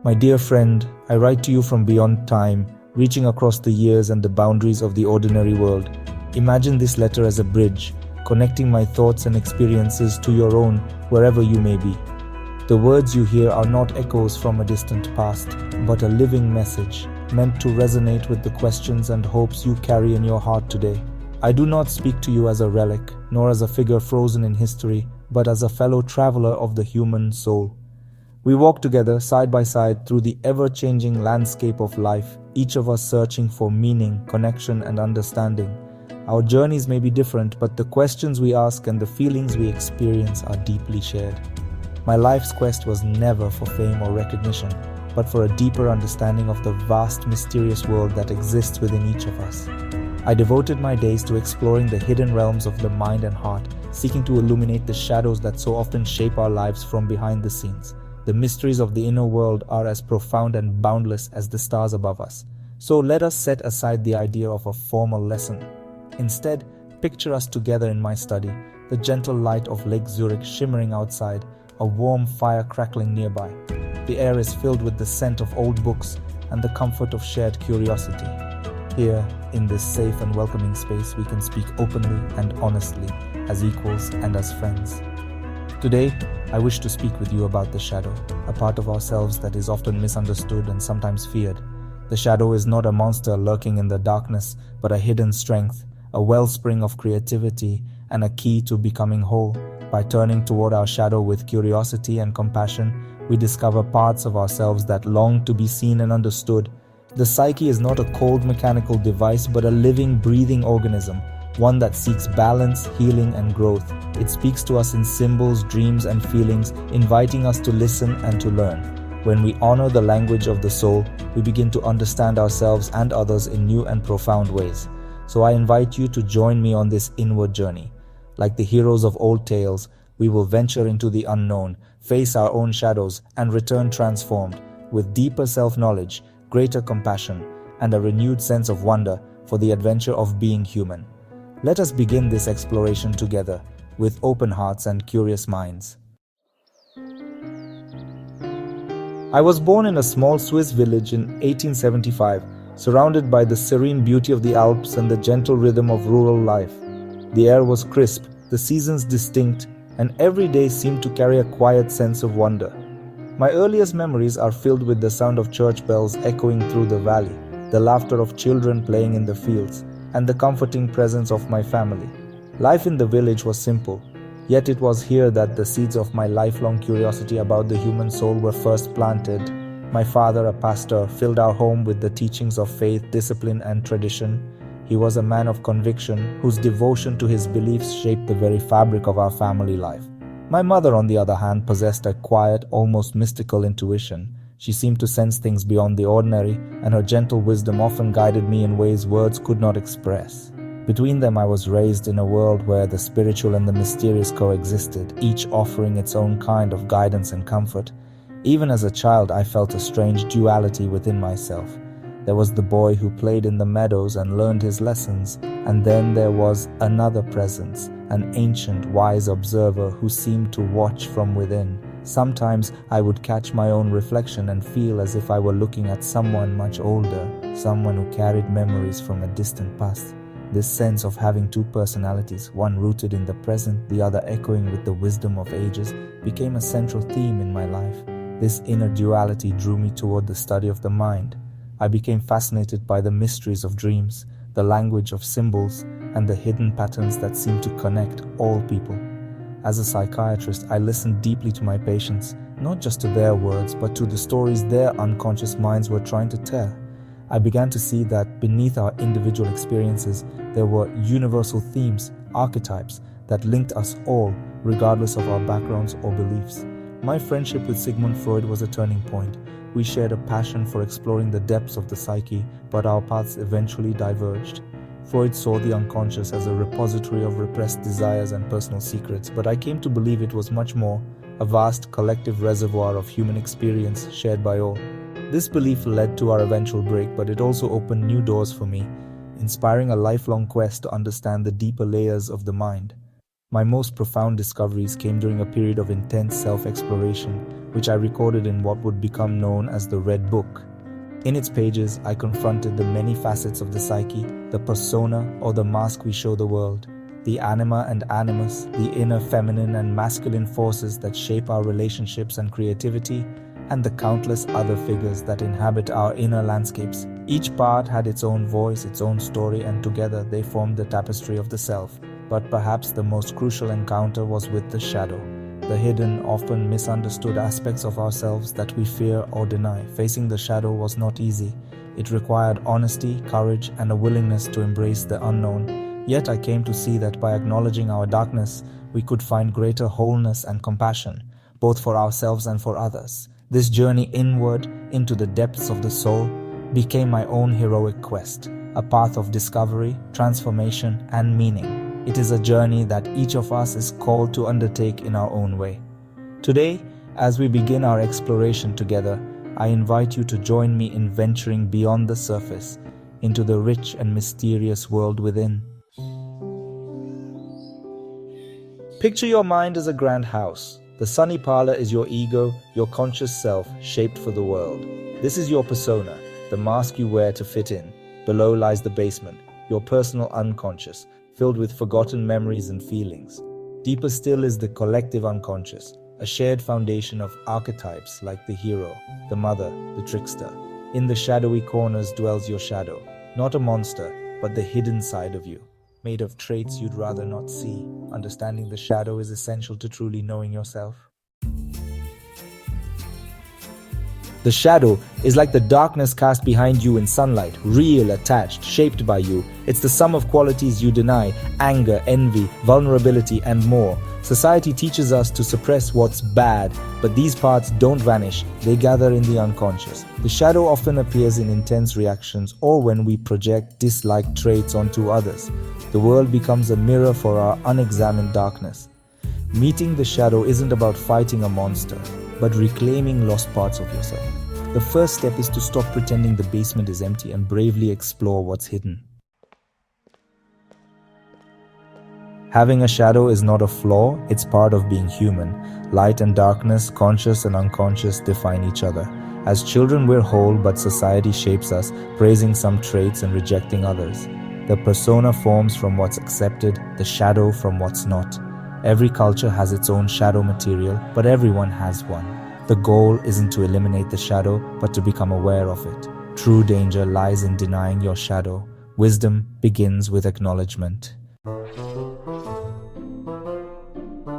My dear friend, I write to you from beyond time, reaching across the years and the boundaries of the ordinary world. Imagine this letter as a bridge, connecting my thoughts and experiences to your own, wherever you may be. The words you hear are not echoes from a distant past, but a living message, meant to resonate with the questions and hopes you carry in your heart today. I do not speak to you as a relic, nor as a figure frozen in history, but as a fellow traveler of the human soul. We walk together side by side through the ever-changing landscape of life, each of us searching for meaning, connection, and understanding. Our journeys may be different, but the questions we ask and the feelings we experience are deeply shared. My life's quest was never for fame or recognition, but for a deeper understanding of the vast, mysterious world that exists within each of us. I devoted my days to exploring the hidden realms of the mind and heart, seeking to illuminate the shadows that so often shape our lives from behind the scenes. The mysteries of the inner world are as profound and boundless as the stars above us. So let us set aside the idea of a formal lesson. Instead, picture us together in my study, the gentle light of Lake Zurich shimmering outside, a warm fire crackling nearby. The air is filled with the scent of old books and the comfort of shared curiosity. Here, in this safe and welcoming space, we can speak openly and honestly, as equals and as friends. Today, I wish to speak with you about the shadow, a part of ourselves that is often misunderstood and sometimes feared. The shadow is not a monster lurking in the darkness, but a hidden strength, a wellspring of creativity, and a key to becoming whole. By turning toward our shadow with curiosity and compassion, we discover parts of ourselves that long to be seen and understood. The psyche is not a cold mechanical device, but a living, breathing organism, one that seeks balance, healing, and growth. It speaks to us in symbols, dreams, and feelings, inviting us to listen and to learn. When we honor the language of the soul, we begin to understand ourselves and others in new and profound ways. So I invite you to join me on this inward journey. Like the heroes of old tales, we will venture into the unknown, face our own shadows, and return transformed, with deeper self-knowledge, greater compassion, and a renewed sense of wonder for the adventure of being human. Let us begin this exploration together, with open hearts and curious minds. I was born in a small Swiss village in 1875, surrounded by the serene beauty of the Alps and the gentle rhythm of rural life. The air was crisp, the seasons distinct, and every day seemed to carry a quiet sense of wonder. My earliest memories are filled with the sound of church bells echoing through the valley, the laughter of children playing in the fields, and the comforting presence of my family. Life in the village was simple, yet it was here that the seeds of my lifelong curiosity about the human soul were first planted. My father, a pastor, filled our home with the teachings of faith, discipline, and tradition. He was a man of conviction, whose devotion to his beliefs shaped the very fabric of our family life. My mother, on the other hand, possessed a quiet, almost mystical intuition. She seemed to sense things beyond the ordinary, and her gentle wisdom often guided me in ways words could not express. Between them, I was raised in a world where the spiritual and the mysterious coexisted, each offering its own kind of guidance and comfort. Even as a child, I felt a strange duality within myself. There was the boy who played in the meadows and learned his lessons, and then there was another presence, an ancient, wise observer who seemed to watch from within. Sometimes I would catch my own reflection and feel as if I were looking at someone much older, someone who carried memories from a distant past. This sense of having two personalities, one rooted in the present, the other echoing with the wisdom of ages, became a central theme in my life. This inner duality drew me toward the study of the mind. I became fascinated by the mysteries of dreams, the language of symbols, and the hidden patterns that seem to connect all people. As a psychiatrist, I listened deeply to my patients, not just to their words, but to the stories their unconscious minds were trying to tell. I began to see that beneath our individual experiences, there were universal themes, archetypes, that linked us all, regardless of our backgrounds or beliefs. My friendship with Sigmund Freud was a turning point. We shared a passion for exploring the depths of the psyche, but our paths eventually diverged. Freud saw the unconscious as a repository of repressed desires and personal secrets, but I came to believe it was much more, a vast collective reservoir of human experience shared by all. This belief led to our eventual break, but it also opened new doors for me, inspiring a lifelong quest to understand the deeper layers of the mind. My most profound discoveries came during a period of intense self-exploration, which I recorded in what would become known as the Red Book. In its pages, I confronted the many facets of the psyche, the persona or the mask we show the world, the anima and animus, the inner feminine and masculine forces that shape our relationships and creativity, and the countless other figures that inhabit our inner landscapes. Each part had its own voice, its own story, and together they formed the tapestry of the self. But perhaps the most crucial encounter was with the shadow, the hidden, often misunderstood aspects of ourselves that we fear or deny. Facing the shadow was not easy. It required honesty, courage, and a willingness to embrace the unknown. Yet I came to see that by acknowledging our darkness, we could find greater wholeness and compassion, both for ourselves and for others. This journey inward into the depths of the soul became my own heroic quest, a path of discovery, transformation, and meaning. It is a journey that each of us is called to undertake in our own way. Today, as we begin our exploration together, I invite you to join me in venturing beyond the surface into the rich and mysterious world within. Picture your mind as a grand house. The sunny parlor is your ego, your conscious self, shaped for the world. This is your persona, the mask you wear to fit in. Below lies the basement, your personal unconscious, filled with forgotten memories and feelings. Deeper still is the collective unconscious, a shared foundation of archetypes like the hero, the mother, the trickster. In the shadowy corners dwells your shadow, not a monster, but the hidden side of you, made of traits you'd rather not see. Understanding the shadow is essential to truly knowing yourself. The shadow is like the darkness cast behind you in sunlight, real, attached, shaped by you. It's the sum of qualities you deny: anger, envy, vulnerability, and more. Society teaches us to suppress what's bad, but these parts don't vanish. They gather in the unconscious. The shadow often appears in intense reactions or when we project disliked traits onto others. The world becomes a mirror for our unexamined darkness. Meeting the shadow isn't about fighting a monster, but reclaiming lost parts of yourself. The first step is to stop pretending the basement is empty and bravely explore what's hidden. Having a shadow is not a flaw, it's part of being human. Light and darkness, conscious and unconscious, define each other. As children, we're whole, but society shapes us, praising some traits and rejecting others. The persona forms from what's accepted, the shadow from what's not. Every culture has its own shadow material, but everyone has one. The goal isn't to eliminate the shadow, but to become aware of it. True danger lies in denying your shadow. Wisdom begins with acknowledgement.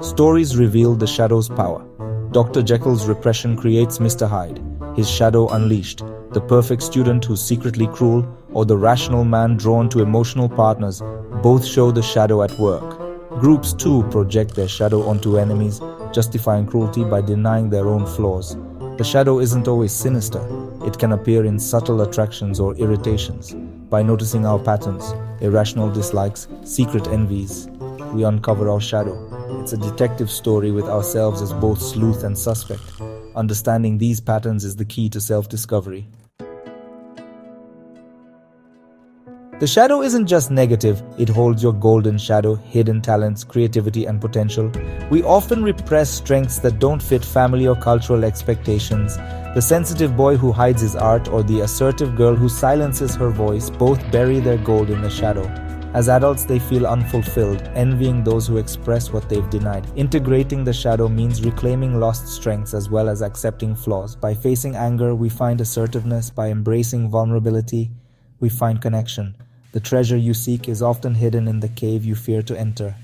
Stories reveal the shadow's power. Dr. Jekyll's repression creates Mr. Hyde, his shadow unleashed. The perfect student who's secretly cruel, or the rational man drawn to emotional partners, both show the shadow at work. Groups too project their shadow onto enemies, justifying cruelty by denying their own flaws. The shadow isn't always sinister. It can appear in subtle attractions or irritations. By noticing our patterns, irrational dislikes, secret envies, we uncover our shadow. It's a detective story with ourselves as both sleuth and suspect. Understanding these patterns is the key to self-discovery. The shadow isn't just negative, it holds your golden shadow, hidden talents, creativity, and potential. We often repress strengths that don't fit family or cultural expectations. The sensitive boy who hides his art or the assertive girl who silences her voice both bury their gold in the shadow. As adults, they feel unfulfilled, envying those who express what they've denied. Integrating the shadow means reclaiming lost strengths as well as accepting flaws. By facing anger, we find assertiveness. By embracing vulnerability, we find connection. The treasure you seek is often hidden in the cave you fear to enter.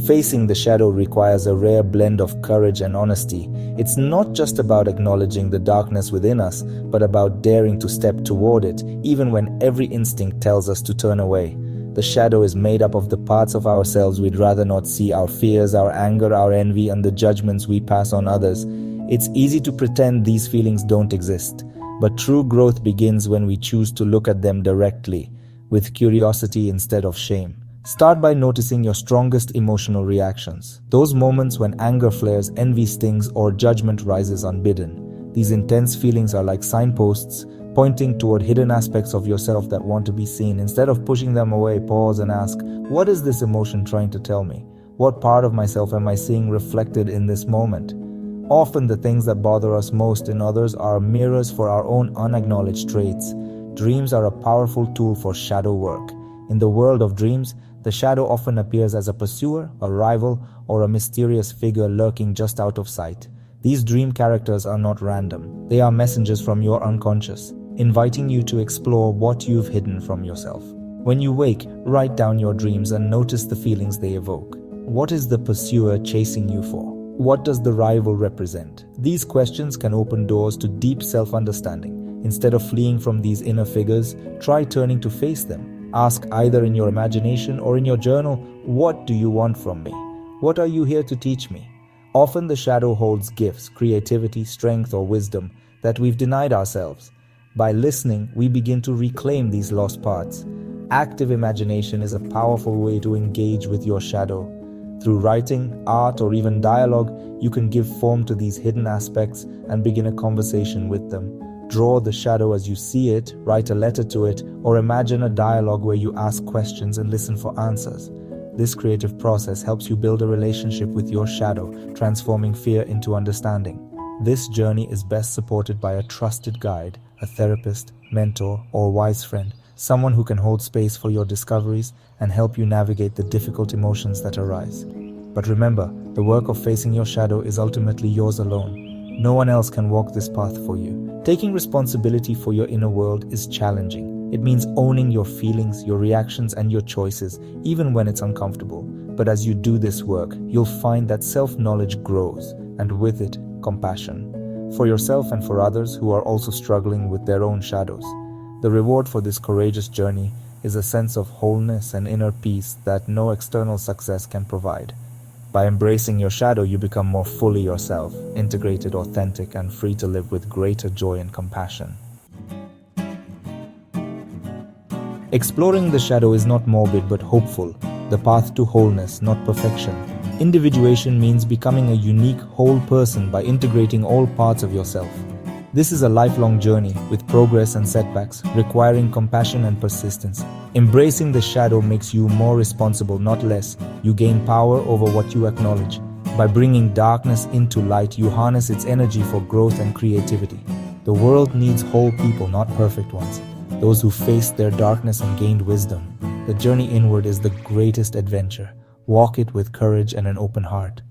Facing the shadow requires a rare blend of courage and honesty. It's not just about acknowledging the darkness within us, but about daring to step toward it, even when every instinct tells us to turn away. The shadow is made up of the parts of ourselves we'd rather not see: our fears, our anger, our envy, and the judgments we pass on others. It's easy to pretend these feelings don't exist. But true growth begins when we choose to look at them directly, with curiosity instead of shame. Start by noticing your strongest emotional reactions. Those moments when anger flares, envy stings, or judgment rises unbidden. These intense feelings are like signposts, pointing toward hidden aspects of yourself that want to be seen. Instead of pushing them away, pause and ask, what is this emotion trying to tell me? What part of myself am I seeing reflected in this moment? Often the things that bother us most in others are mirrors for our own unacknowledged traits. Dreams are a powerful tool for shadow work. In the world of dreams, the shadow often appears as a pursuer, a rival, or a mysterious figure lurking just out of sight. These dream characters are not random. They are messengers from your unconscious, inviting you to explore what you've hidden from yourself. When you wake, write down your dreams and notice the feelings they evoke. What is the pursuer chasing you for? What does the rival represent? These questions can open doors to deep self-understanding. Instead of fleeing from these inner figures, try turning to face them. Ask either in your imagination or in your journal, what do you want from me? What are you here to teach me? Often the shadow holds gifts, creativity, strength, or wisdom that we've denied ourselves. By listening, we begin to reclaim these lost parts. Active imagination is a powerful way to engage with your shadow. Through writing, art, or even dialogue, you can give form to these hidden aspects and begin a conversation with them. Draw the shadow as you see it, write a letter to it, or imagine a dialogue where you ask questions and listen for answers. This creative process helps you build a relationship with your shadow, transforming fear into understanding. This journey is best supported by a trusted guide, a therapist, mentor, or wise friend, someone who can hold space for your discoveries and help you navigate the difficult emotions that arise. But remember, the work of facing your shadow is ultimately yours alone. No one else can walk this path for you. Taking responsibility for your inner world is challenging. It means owning your feelings, your reactions, and your choices, even when it's uncomfortable. But as you do this work, you'll find that self-knowledge grows, and with it, compassion. For yourself and for others who are also struggling with their own shadows. The reward for this courageous journey is a sense of wholeness and inner peace that no external success can provide. By embracing your shadow, you become more fully yourself, integrated, authentic, and free to live with greater joy and compassion. Exploring the shadow is not morbid but hopeful, the path to wholeness, not perfection. Individuation means becoming a unique, whole person by integrating all parts of yourself. This is a lifelong journey with progress and setbacks, requiring compassion and persistence. Embracing the shadow makes you more responsible, not less. You gain power over what you acknowledge. By bringing darkness into light, you harness its energy for growth and creativity. The world needs whole people, not perfect ones. Those who faced their darkness and gained wisdom. The journey inward is the greatest adventure. Walk it with courage and an open heart.